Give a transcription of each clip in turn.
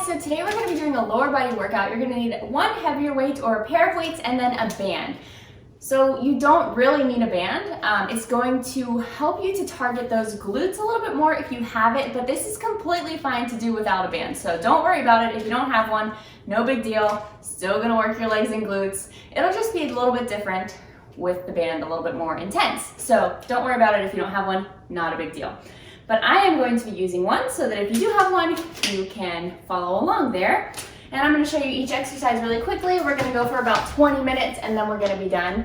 guys, so today we're going to be doing a lower body workout. You're going to need one heavier weight or a pair of weights and then a band. So you don't really need a band. It's going to help you to target those glutes a little bit more if you have it, but this is completely fine to do without a band. So don't worry about it. If you don't have one, no big deal. Still going to work your legs and glutes. It'll just be a little bit different with the band, a little bit more intense. So don't worry about it if you don't have one, not a big deal. But I am going to be using one so that if you do have one, you can follow along there. And I'm going to show you each exercise really quickly. We're going to go for about 20 minutes and then we're going to be done.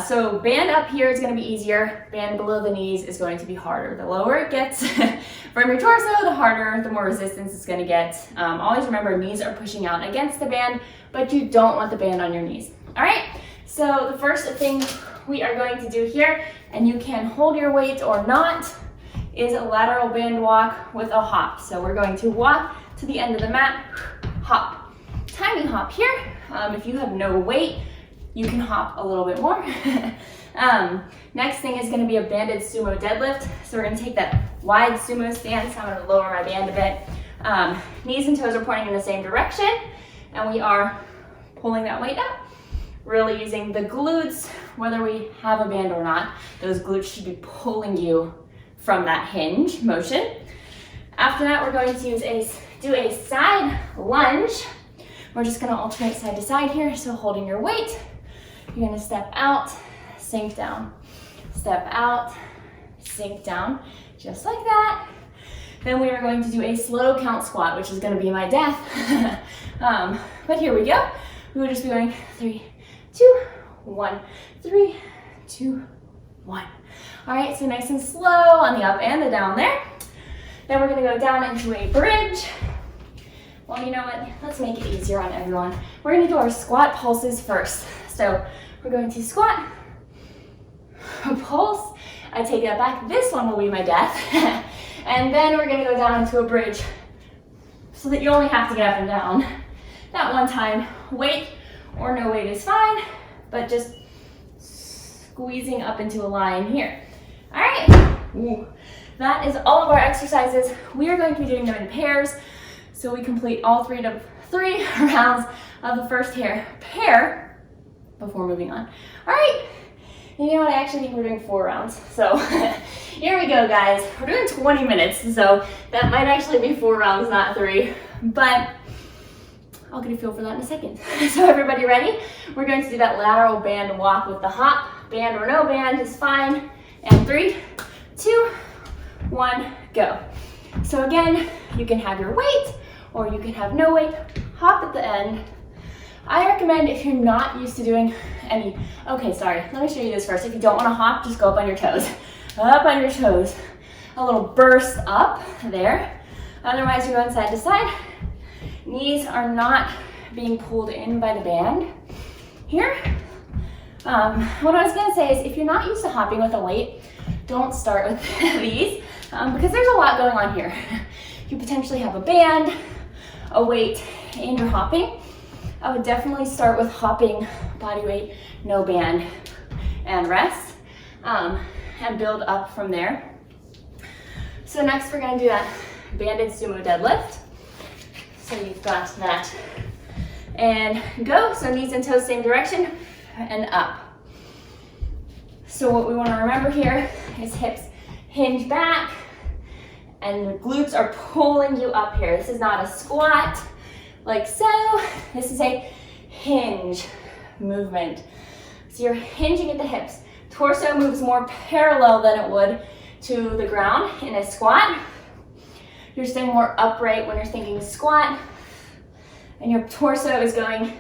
So band up here is going to be easier. Band below the knees is going to be harder. The lower it gets from your torso, the harder, the more resistance it's going to get. Always remember, knees are pushing out against the band, but you don't want the band on your knees. All right, so the first thing we are going to do here, and you can hold your weight or not, is a lateral band walk with a hop. So we're going to walk to the end of the mat, hop. Tiny hop here. If you have no weight, you can hop a little bit more. Next thing is going to be a banded Sumo Deadlift. So we're going to take that wide sumo stance. I'm going to lower my band a bit. Knees and toes are pointing in the same direction, and we are pulling that weight up. Really using the glutes, whether we have a band or not. Those glutes should be pulling you from that hinge motion. After that, we're going to do a side lunge. We're just going to alternate side to side here. So holding your weight, you're going to step out, sink down, step out, sink down, just like that. Then we are going to do a slow count squat, which is going to be my death. But here we go. We will just be going 3, 2, 1, 3, 2, 1. All right, so nice and slow on the up and the down there. Then we're gonna go down into a bridge. Well, you know what? Let's make it easier on everyone. We're gonna do our squat pulses first. So we're going to squat, pulse. I take that back. This one will be my death. And then we're gonna go down into a bridge so that you only have to get up and down that one time. Weight or no weight is fine, but just squeezing up into a line here. All right, that is all of our exercises. We are going to be doing them in pairs, so we complete all three rounds of the first pair before moving on. All right, and you know what, I actually think we're doing 4 rounds. So here we go, guys. We're doing 20 minutes, so that might actually be 4 rounds, not 3, but I'll get a feel for that in a second. So everybody ready? We're going to do that lateral band walk with the hop. Band or no band is fine. And 3, 2, 1, go. So again, you can have your weight or you can have no weight. Hop at the end. I recommend, if you're not used to doing any, okay, sorry, let me show you this first. If you don't want to hop, just go up on your toes. Up on your toes. A little burst up there. Otherwise, you're going side to side. Knees are not being pulled in by the band here. What I was going to say is, if you're not used to hopping with a weight, don't start with these because there's a lot going on here. You potentially have a band, a weight, and you're hopping. I would definitely start with hopping, body weight, no band, and rest, and build up from there. So next we're going to do that banded Sumo Deadlift. So you've got that. And go, so knees and toes same direction, and up. So what we want to remember here is hips hinge back, and the glutes are pulling you up here. This is not a squat, like so. This is a hinge movement. So you're hinging at the hips. Torso moves more parallel than it would to the ground in a squat. You're staying more upright when you're thinking squat, and your torso is going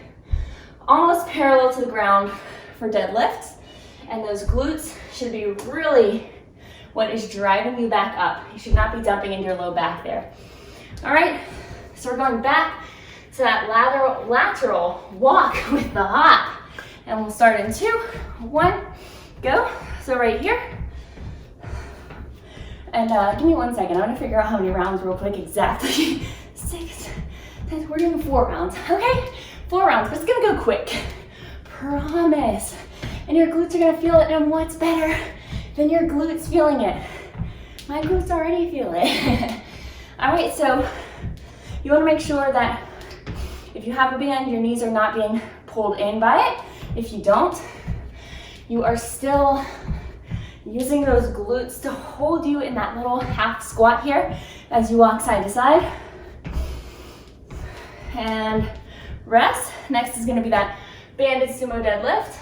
almost parallel to the ground for deadlifts, and those glutes should be really what is driving you back up. You should not be dumping into your low back there. All right, so we're going back to that lateral walk with the hop, and we'll start in 2, 1, go. So right here. And give me 1 second. I want to figure out how many rounds real quick exactly. 6, 10, we're doing 4 rounds, okay? 4 rounds, but it's gonna go quick. Promise. And your glutes are gonna feel it, and what's better than your glutes feeling it? My glutes already feel it. All right, so You want to make sure that if you have a band, your knees are not being pulled in by it. If you don't, you are still using those glutes to hold you in that little half squat here as you walk side to side. And rest. Next is going to be that Bandit Sumo Deadlift.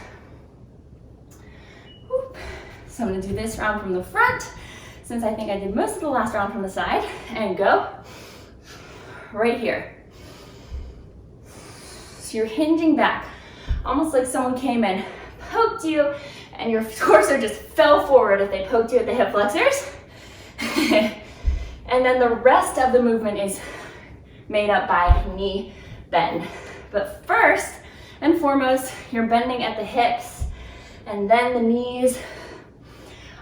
Whoop. So I'm going to do this round from the front, since I think I did most of the last round from the side, and go right here. So you're hinging back, almost like someone came in, poked you, and your torso just fell forward if they poked you at the hip flexors. And then the rest of the movement is made up by knee bend. But first and foremost, you're bending at the hips, and then the knees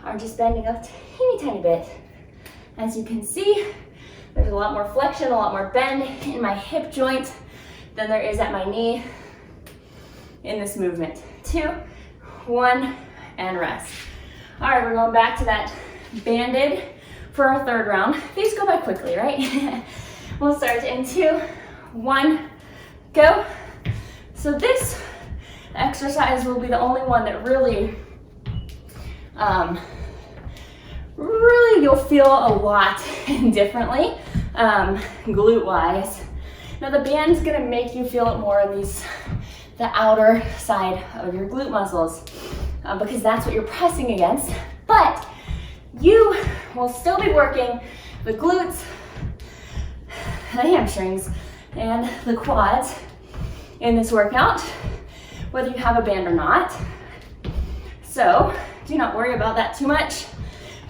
are just bending up a teeny tiny bit. As you can see, there's a lot more flexion, a lot more bend in my hip joint than there is at my knee in this movement. 2, 1, and rest. All right, we're going back to that banded for our third round. These go by quickly, right? We'll start in 2, 1, go. So this exercise will be the only one that really you'll feel a lot differently, glute wise. Now the band's gonna make you feel it more in the outer side of your glute muscles, because that's what you're pressing against, but you will still be working the glutes, the hamstrings, and the quads in this workout, whether you have a band or not. So do not worry about that too much.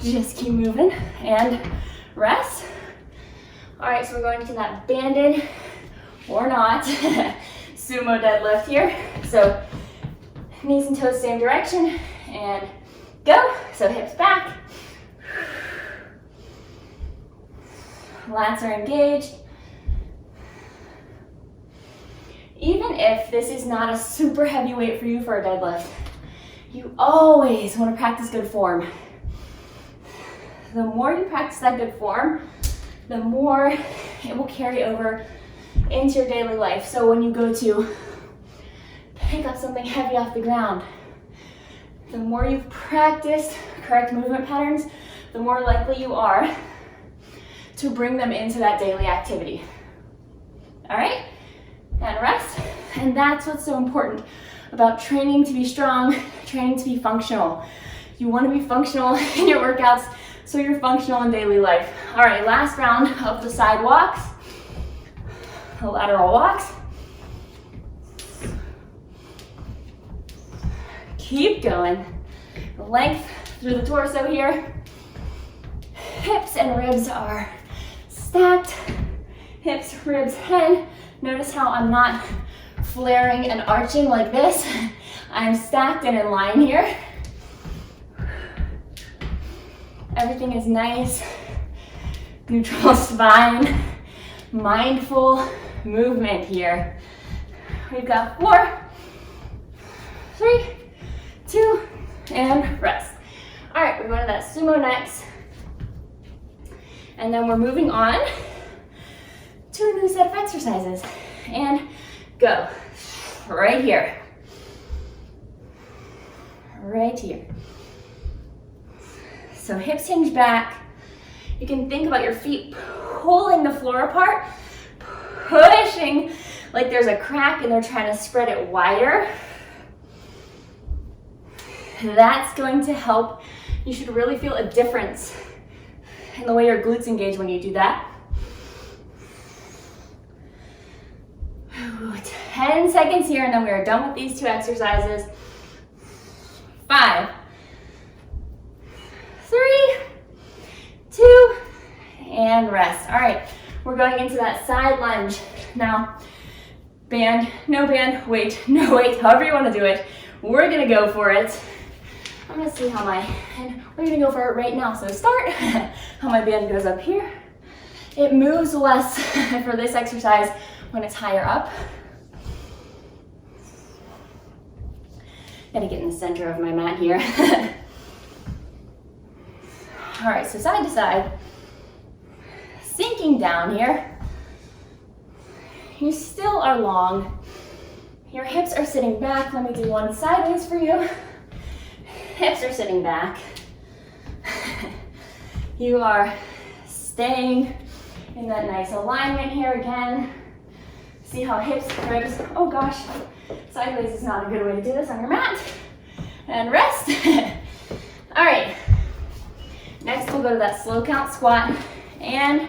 Just keep moving and rest. All right, so we're going to that banded or not sumo deadlift here. So knees and toes same direction, and go. So hips back, lats are engaged. Even if this is not a super heavy weight for you for a deadlift, you always want to practice good form. The more you practice that good form, the more it will carry over into your daily life. So when you go to pick up something heavy off the ground, the more you've practiced correct movement patterns, the more likely you are to bring them into that daily activity. All right? And rest. And that's what's so important about training to be strong, training to be functional. You want to be functional in your workouts, so you're functional in daily life. All right, last round of the side walks, the lateral walks. Keep going. Length through the torso here. Hips and ribs are stacked. Hips, ribs, head. Notice how I'm not flaring and arching like this. I'm stacked and in line here. Everything is nice, neutral spine, mindful movement here. We've got 4, 3, 2, and rest. All right, we're going to that sumo next. And then we're moving on to a new set of exercises. And go. Right here. Right here. So hips hinge back. You can think about your feet pulling the floor apart, pushing like there's a crack and they're trying to spread it wider. That's going to help. You should really feel a difference in the way your glutes engage when you do that. 10 seconds here, and then we are done with these 2 exercises. 5, 3, 2, and rest. All right, we're going into that side lunge. Now, band, no band, weight, no weight, however you want to do it. We're gonna go for it. I'm gonna see how we're gonna go for it right now. So start, how my band goes up here. It moves less for this exercise when it's higher up. Gotta get in the center of my mat here. All right, so side to side, sinking down here. You still are long. Your hips are sitting back. Let me do one sideways for you. Hips are sitting back. You are staying in that nice alignment here again. See how hips, ribs, oh gosh, sideways is not a good way to do this on your mat. And rest. All right, next we'll go to that slow count squat and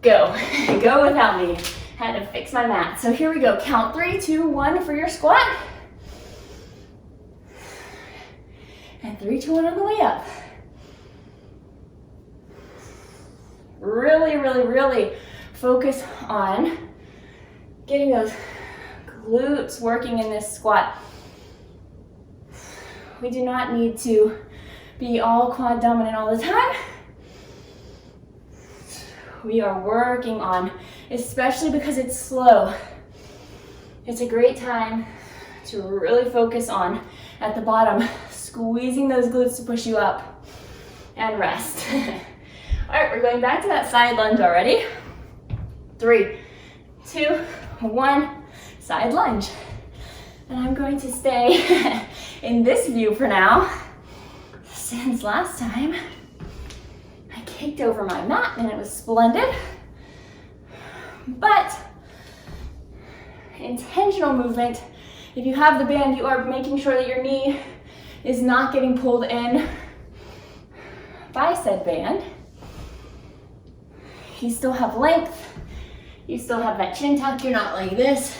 go. Go without me. Had to fix my mat. So here we go, count 3, 2, 1 for your squat. And 3, 2, 1 on the way up. Really, really, really focus on getting those glutes working in this squat. We do not need to be all quad dominant all the time. We are working on, especially because it's slow, it's a great time to really focus on, at the bottom, squeezing those glutes to push you up, and rest. All right, we're going back to that side lunge already. 3, 2, 1, side lunge. And I'm going to stay in this view for now. Since last time, I kicked over my mat and it was splendid. But intentional movement, if you have the band, you are making sure that your knee is not getting pulled in by said band. You still have length. You still have that chin tuck. You're not like this.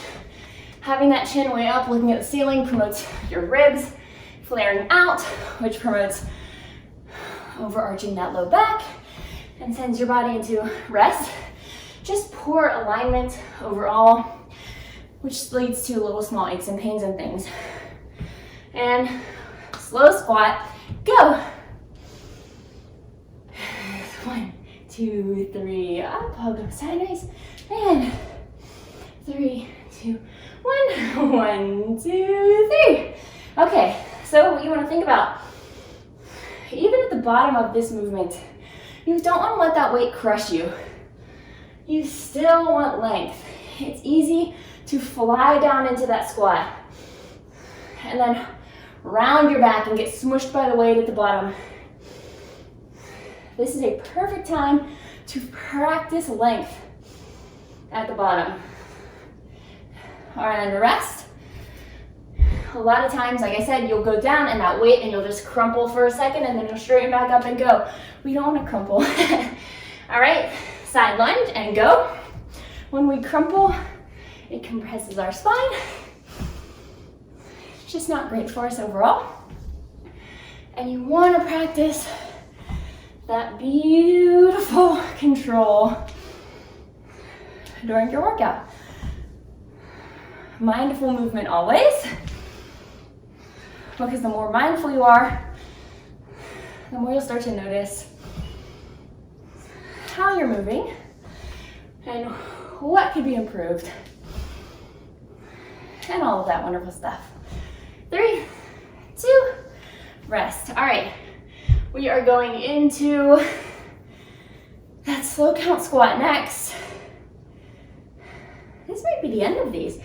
Having that chin way up, looking at the ceiling, promotes your ribs flaring out, which promotes overarching that low back and sends your body into rest. Just poor alignment overall, which leads to little small aches and pains and things. And slow squat, go. 1, 2, 3, up, I'll go sideways, and 3, 2, 1, 1, 2, 3. Okay, so what you want to think about, even at the bottom of this movement, you don't want to let that weight crush you. You still want length. It's easy to fly down into that squat and then round your back and get smushed by the weight at the bottom. This is a perfect time to practice length at the bottom. All right, and rest. A lot of times, like I said, you'll go down and that weight and you'll just crumple for a second and then you'll straighten back up and go. We don't want to crumple. All right, side lunge and go. When we crumple, it compresses our spine. It's just not great for us overall. And you want to practice that beautiful control during your workout. Mindful movement always, because the more mindful you are, the more you'll start to notice how you're moving and what could be improved and all of that wonderful stuff. 3, 2, rest. All right, we are going into that slow count squat next. This might be the end of these.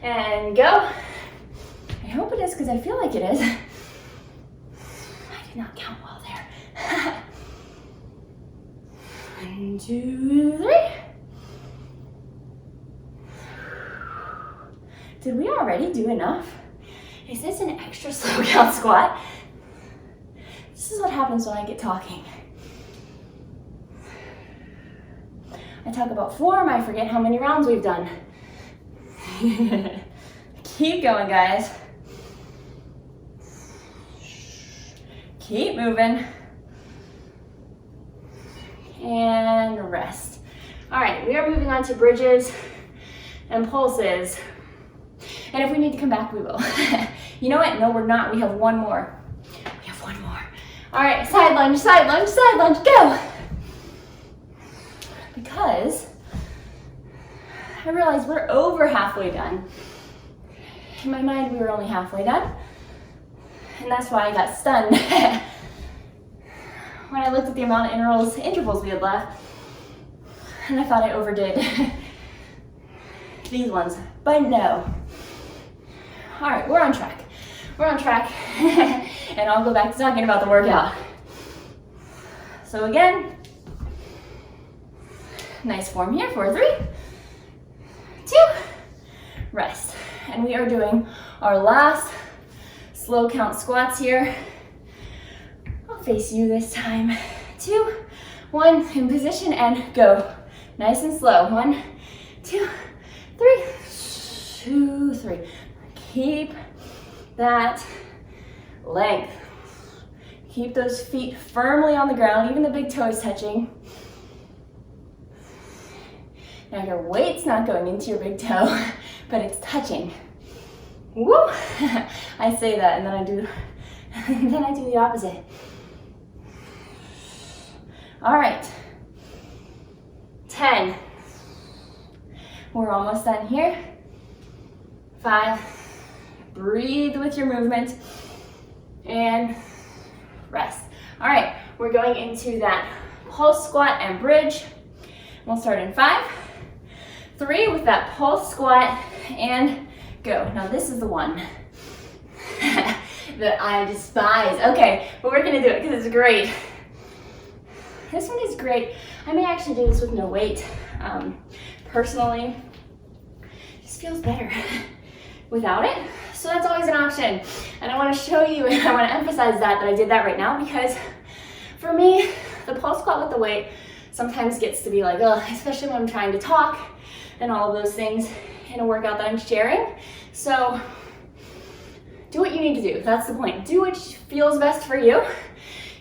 And go. I hope it is because I feel like it is. I did not count well there. 1, 2, 3. Did we already do enough? Is this an extra slow count squat? This is what happens when I get talking. I talk about form, I forget how many rounds we've done. Keep going, guys. Keep moving. And rest. All right, we are moving on to bridges and pulses. And if we need to come back, we will. You know what? No, we're not. We have one more. We have one more. All right, side lunge, side lunge, side lunge, go. Because I realized we're over halfway done. In my mind, we were only halfway done. And that's why I got stunned when I looked at the amount of intervals we had left. And I thought I overdid. these ones, but no. All right, we're on track. We're on track, and I'll go back to talking about the workout. So again, nice form here, 4, 3, 2, rest. And we are doing our last slow count squats here. I'll face you this time. 2, 1, in position and go. Nice and slow. 1, 2, 3, 2, 3. Keep that length. Keep those feet firmly on the ground, even the big toes touching. Now your weight's not going into your big toe, but it's touching. Woo! I say that and then I do the opposite. All right. 10. We're almost done here. 5. Breathe with your movement and rest. All right, we're going into that pulse squat and bridge. We'll start in 5, 3 with that pulse squat and go. Now this is the one that I despise. Okay, but we're gonna do it because it's great. This one is great. I may actually do this with no weight. Personally, it just feels better without it. So that's always an option. And I want to show you, and I want to emphasize that I did that right now, because for me, the pulse squat with the weight sometimes gets to be like, ugh, especially when I'm trying to talk and all of those things in a workout that I'm sharing. So do what you need to do. That's the point. Do what feels best for you.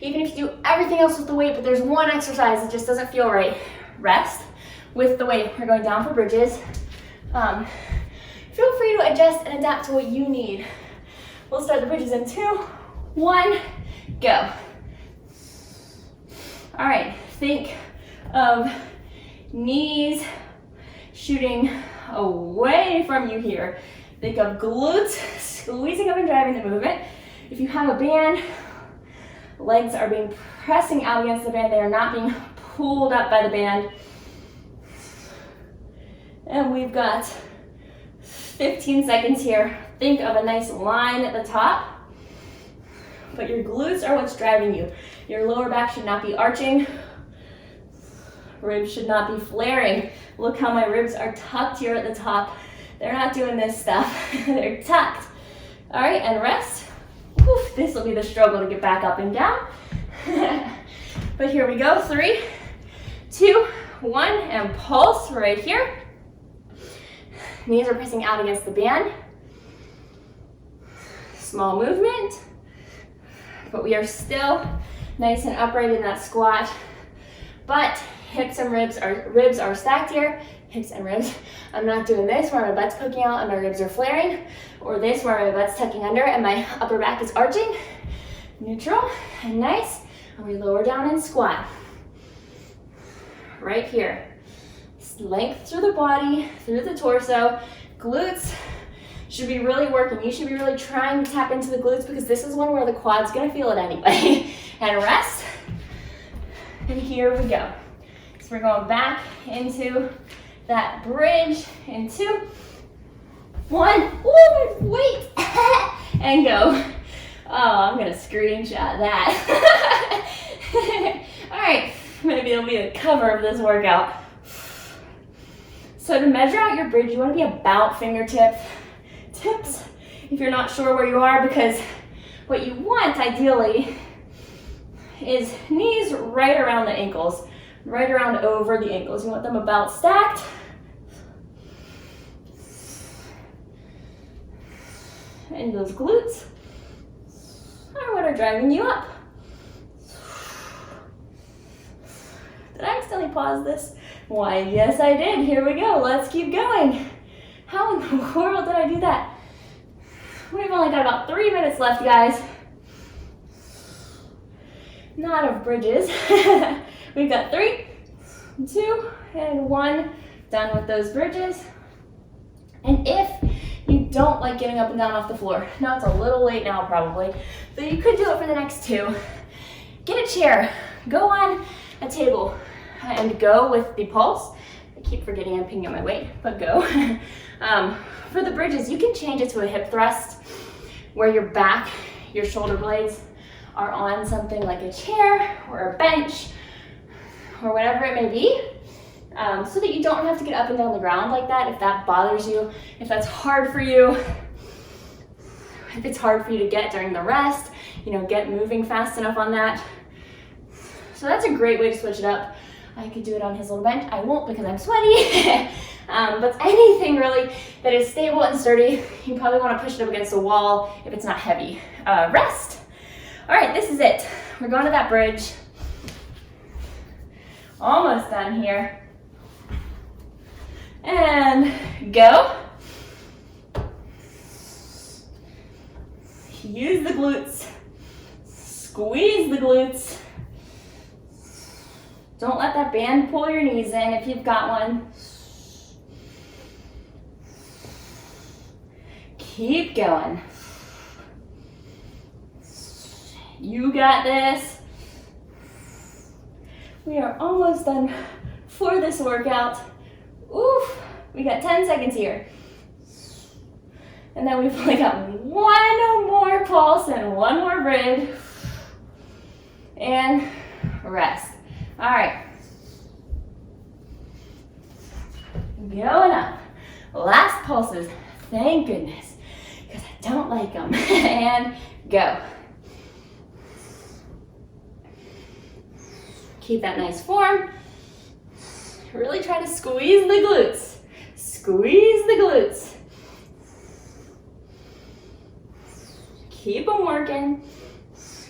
Even if you do everything else with the weight, but there's one exercise that just doesn't feel right, rest with the weight. We're going down for bridges. Feel free to adjust and adapt to what you need. We'll start the bridges in 2, 1, go. All right, think of knees shooting away from you here. Think of glutes squeezing up and driving the movement. If you have a band, legs are being pressing out against the band. They are not being pulled up by the band. And we've got 15 seconds here. Think of a nice line at the top, but your glutes are what's driving you. Your lower back should not be arching. Ribs should not be flaring. Look how my ribs are tucked here at the top. They're not doing this stuff. They're tucked. All right, and rest. Oof, this will be the struggle to get back up and down. But here we go. 3, 2, 1, and pulse right here. Knees are pressing out against the band. Small movement, but we are still nice and upright in that squat. But hips and ribs are stacked here. Hips and ribs. I'm not doing this where my butt's poking out and my ribs are flaring, or this where my butt's tucking under and my upper back is arching. Neutral and nice. And we lower down and squat. Right here. Length through the body, through the torso. Glutes should be really working. You should be really trying to tap into the glutes, because this is one where the quad's gonna feel it anyway. And rest. And here we go. So we're going back into that bridge in 2, 1. Ooh, wait. And go. Oh, I'm gonna screenshot that. All right, maybe it'll be the cover of this workout. So to measure out your bridge, you want to be about fingertips. If you're not sure where you are, because what you want ideally is knees right around the ankles, right around over the ankles. You want them about stacked. And those glutes are what are driving you up. Did I accidentally pause this? Why, yes I did. Here we go. Let's keep going. How in the world did I do that? We've only got about 3 minutes left, guys. Not of bridges. We've got 3, 2, and 1. Done with those bridges. And if you don't like getting up and down off the floor, now it's a little late now probably, but you could do it for the next 2. Get a chair. Go on a table and go with the pulse I keep forgetting I'm picking up my weight, but go. For the bridges, you can change it to a hip thrust where your back, your shoulder blades are on something like a chair or a bench or whatever it may be, so that you don't have to get up and down the ground like that if that bothers you, if that's hard for you, if it's hard for you to get during the rest, you know, get moving fast enough on that. So that's a great way to switch it up. I could do it on his little bench. I won't because I'm sweaty. But anything really that is stable and sturdy, you probably want to push it up against a wall if it's not heavy. Rest. All right, this is it. We're going to that bridge. Almost done here. And go. Use the glutes. Squeeze the glutes. Don't let that band pull your knees in if you've got one. Keep going. You got this. We are almost done for this workout. Oof, we got 10 seconds here. And then we've only got one more pulse and one more bridge. And rest. All right. Going up. Last pulses. Thank goodness, because I don't like them. And go. Keep that nice form. Really try to squeeze the glutes. Squeeze the glutes. Keep them working.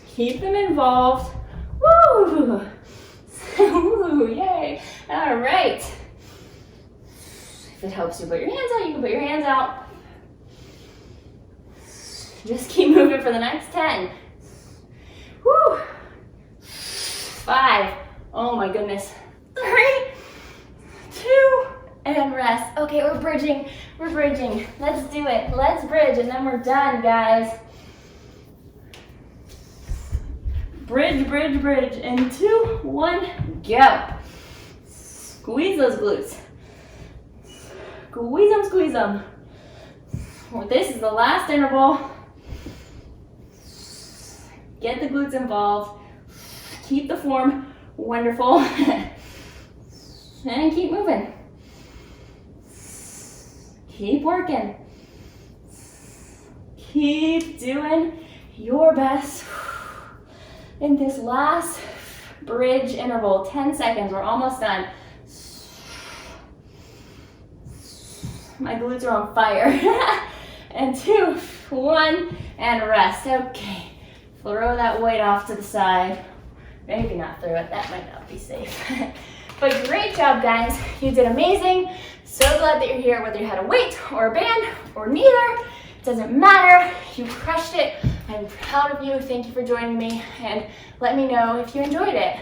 Keep them involved. Woo! Woo, yay. All right. If it helps you put your hands out, you can put your hands out. Just keep moving for the next 10. Woo! 5. Oh my goodness. 3, 2, and rest. Okay, we're bridging. We're bridging. Let's do it. Let's bridge, and then we're done, guys. Bridge, bridge, bridge. And 2, 1, go. Squeeze those glutes. Squeeze them, squeeze them. Well, this is the last interval. Get the glutes involved. Keep the form wonderful. And keep moving. Keep working. Keep doing your best. In this last bridge interval, 10 seconds, we're almost done. My glutes are on fire. And 2, 1, and rest. Okay, throw that weight off to the side. Maybe not throw it, that might not be safe. But great job, guys. You did amazing. So glad that you're here, whether you had a weight or a band or neither. It doesn't matter. You crushed it. I'm proud of you. Thank you for joining me, and let me know if you enjoyed it.